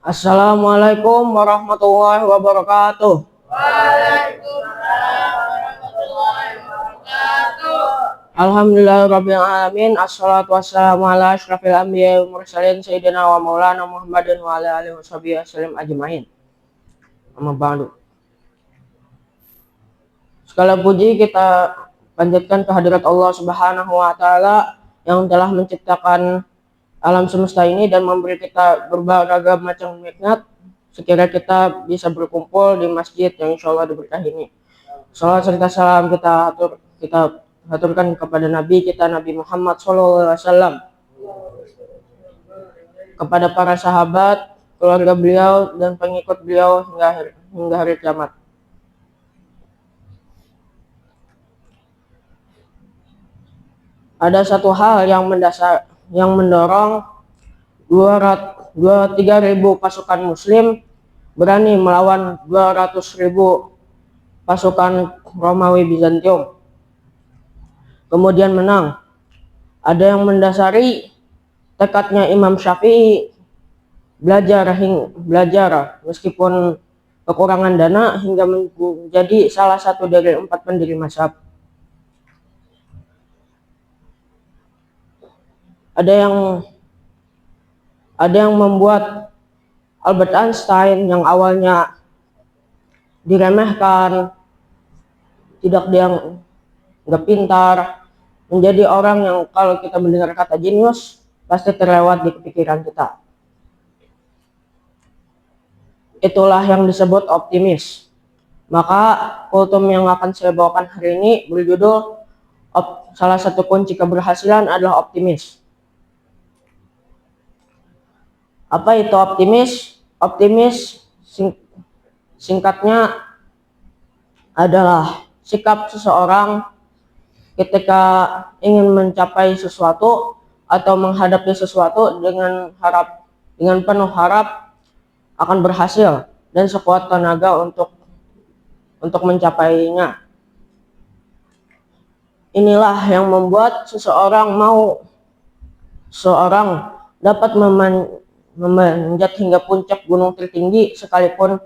Assalamualaikum warahmatullahi wabarakatuh. Waalaikumsalam warahmatullahi wabarakatuh. Alhamdulillahirabbil alamin. Assalatu wassalamu ala asyrafil anbiya'i wal mursalin sayyidina wa maulana Muhammadin wa ala alihi washabihi wasallam ajmain. Amma ba'du. Segala puji kita panjatkan kehadirat Allah Subhanahu wa taala yang telah menciptakan alam semesta ini dan memberi kita berbagai macam nikmat. Sekiranya kita bisa berkumpul di masjid yang insya Allah diberkahi ini. Salawat serta salam kita aturkan kepada Nabi kita Nabi Muhammad SAW, kepada para sahabat, keluarga beliau dan pengikut beliau hingga hari kiamat. Ada satu hal yang mendasar yang mendorong 3.000 pasukan muslim berani melawan 200.000 pasukan Romawi Bizantium, kemudian menang. Ada yang mendasari tekadnya Imam Syafi'i belajar meskipun kekurangan dana hingga menjadi salah satu dari 4 pendiri mazhab. Ada yang membuat Albert Einstein yang awalnya diremehkan, nggak pintar, menjadi orang yang kalau kita mendengar kata jenius pasti terlewat di pikiran kita. Itulah yang disebut optimis. Maka kultum yang akan saya bawakan hari ini berjudul salah satu kunci keberhasilan adalah optimis. Apa itu optimis? Optimis singkatnya adalah sikap seseorang ketika ingin mencapai sesuatu atau menghadapi sesuatu dengan penuh harap akan berhasil dan sekuat tenaga untuk mencapainya. Inilah yang membuat seseorang dapat memanjat hingga puncak gunung tertinggi sekalipun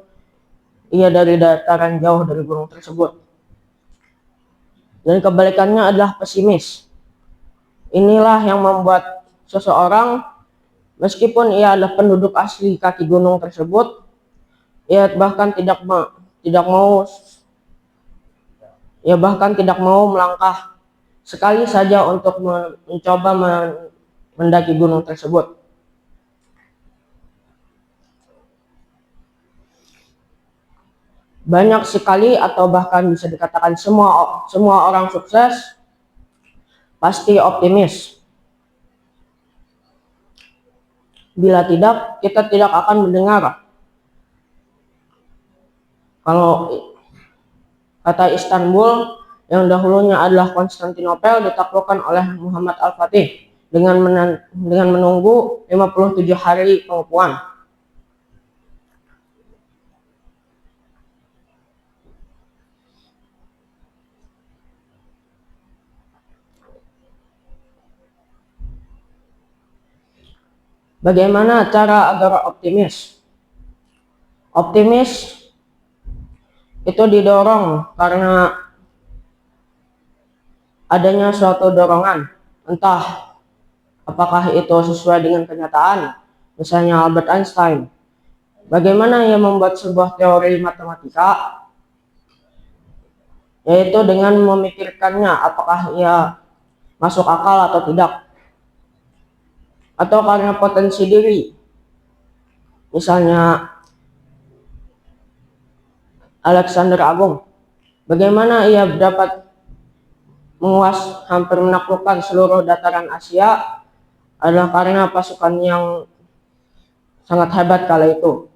ia dari dataran jauh dari gunung tersebut. Dan kebalikannya adalah pesimis. Inilah yang membuat seseorang meskipun ia adalah penduduk asli kaki gunung tersebut, ia bahkan tidak mau melangkah sekali saja untuk mencoba mendaki gunung tersebut. Banyak sekali atau bahkan bisa dikatakan semua orang sukses pasti optimis. Bila tidak, kita tidak akan mendengar kalau kata Istanbul yang dahulunya adalah Konstantinopel ditaklukkan oleh Muhammad Al-Fatih dengan menunggu 57 hari pengepungan. Bagaimana cara agar optimis? Optimis itu didorong karena adanya suatu dorongan, entah apakah itu sesuai dengan kenyataan. Misalnya Albert Einstein, bagaimana ia membuat sebuah teori matematika, yaitu dengan memikirkannya apakah ia masuk akal atau tidak, atau karena potensi diri. Misalnya Alexander Agung, bagaimana ia dapat hampir menaklukkan seluruh dataran Asia adalah karena pasukan yang sangat hebat kala itu.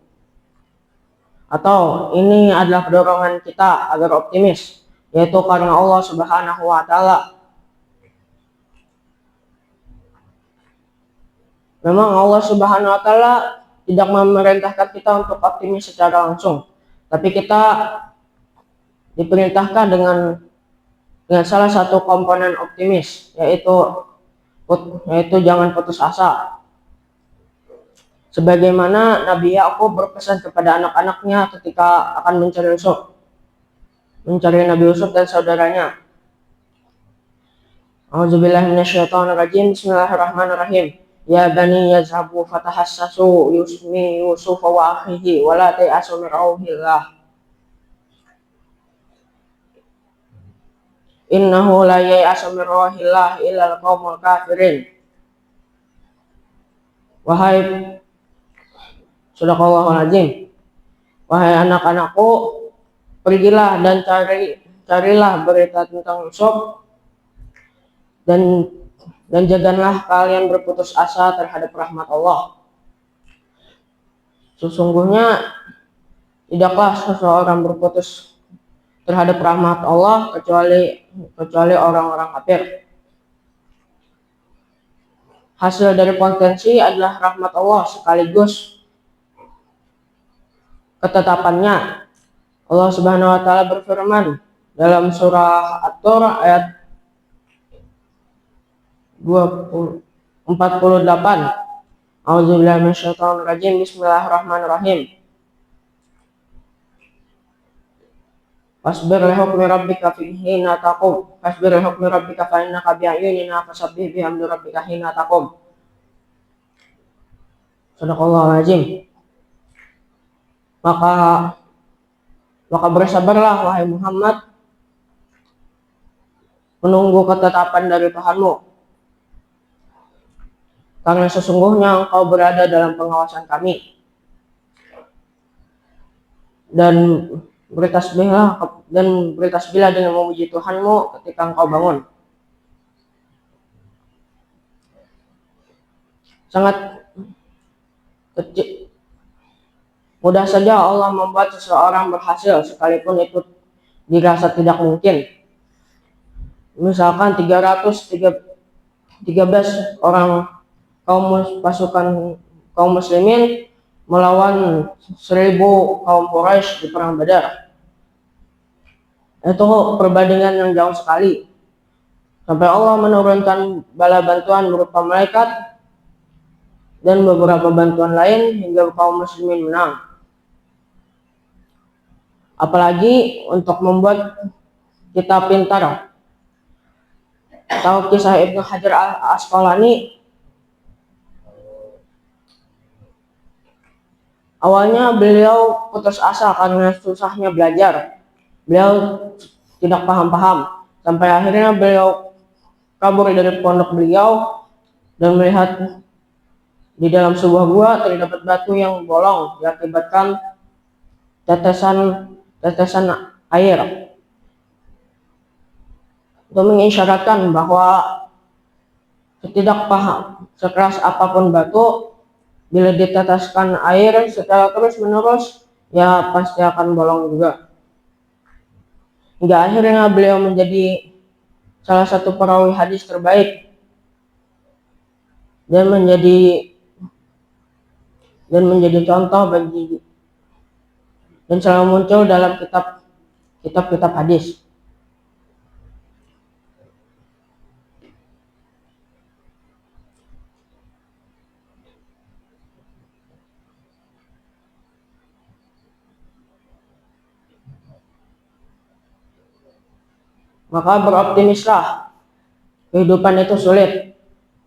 Atau ini adalah dorongan kita agar optimis, yaitu karena Allah Subhanahu wa taala. Memang Allah Subhanahu wa taala tidak memerintahkan kita untuk optimis secara langsung, tapi kita diperintahkan dengan salah satu komponen optimis, yaitu jangan putus asa. sebagaimana Nabi Yakub berpesan kepada anak-anaknya ketika akan mencari Nabi Yusuf dan saudaranya. A'udzubillahi minasyaitonirrajim. Bismillahirrahmanirrahim. Ya bani yazhabu fatahassasu yusmi Yusuf wa akhihi wa la ta'asu min rauhillah. Innahu la ya'asu min rauhillah illa al-qaumul kafirin. Wahai Shadaqallahul azim. Wahai anak-anakku, pergilah dan carilah berita tentang Yusuf dan janganlah kalian berputus asa terhadap rahmat Allah. Sesungguhnya tidaklah seseorang berputus terhadap rahmat Allah kecuali orang-orang kafir. Hasil dari potensi adalah rahmat Allah sekaligus ketetapannya. Allah Subhanahu wa taala berfirman dalam surah At-Tur ayat 48. A'udzubillahi minasyaitonirrajim. Bismillahirrahmanirrahim. Fasbir li hukmi rabbika hina taqum. Fasbir li hukmi rabbika fa innaka bi'ayunina fasabbih bihamdi rabbika hina taqum. Shadaqallahul azim. Maka bersabarlah wahai Muhammad menunggu ketetapan dari Tuhanmu, karena sesungguhnya engkau berada dalam pengawasan kami. Dan bertasbihlah dengan memuji Tuhanmu ketika engkau bangun. Sangat mudah saja Allah membuat seseorang berhasil sekalipun itu dirasa tidak mungkin. Misalkan 313 orang pasukan kaum muslimin melawan 1000 kaum Quraisy di perang Badar. Itu perbandingan yang jauh sekali. Sampai Allah menurunkan bala bantuan berupa malaikat dan beberapa bantuan lain hingga kaum muslimin menang. Apalagi untuk membuat kita pintar. Tahu kisah Ibnu Hajar Al-Asqalani? Awalnya beliau putus asa karena susahnya belajar. Beliau tidak paham-paham. Sampai akhirnya beliau kabur dari pondok beliau dan melihat di dalam sebuah gua terdapat batu yang bolong diakibatkan tetesan air. Itu mengisyaratkan bahwa sekeras apapun batu, bila diteteskan air secara terus-menerus, ya pasti akan bolong juga. Hingga akhirnya beliau menjadi salah satu perawi hadis terbaik dan menjadi contoh dan selalu muncul dalam kitab-kitab hadis. Maka beroptimislah. Kehidupan itu sulit.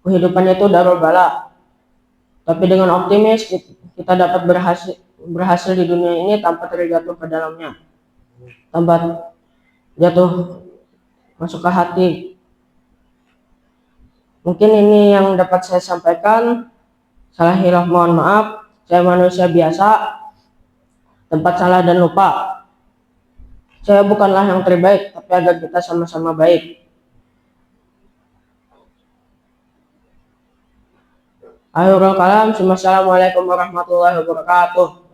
Kehidupan itu darul bala. Tapi dengan optimis kita dapat berhasil di dunia ini tanpa terjatuh ke dalamnya. Tanpa jatuh masuk ke hati. Mungkin ini yang dapat saya sampaikan. Salah hilaf mohon maaf. Saya manusia biasa. Tempat salah dan lupa. Saya bukanlah yang terbaik, tapi agar kita sama-sama baik. Akhirul kalam. Assalamualaikum warahmatullahi wabarakatuh.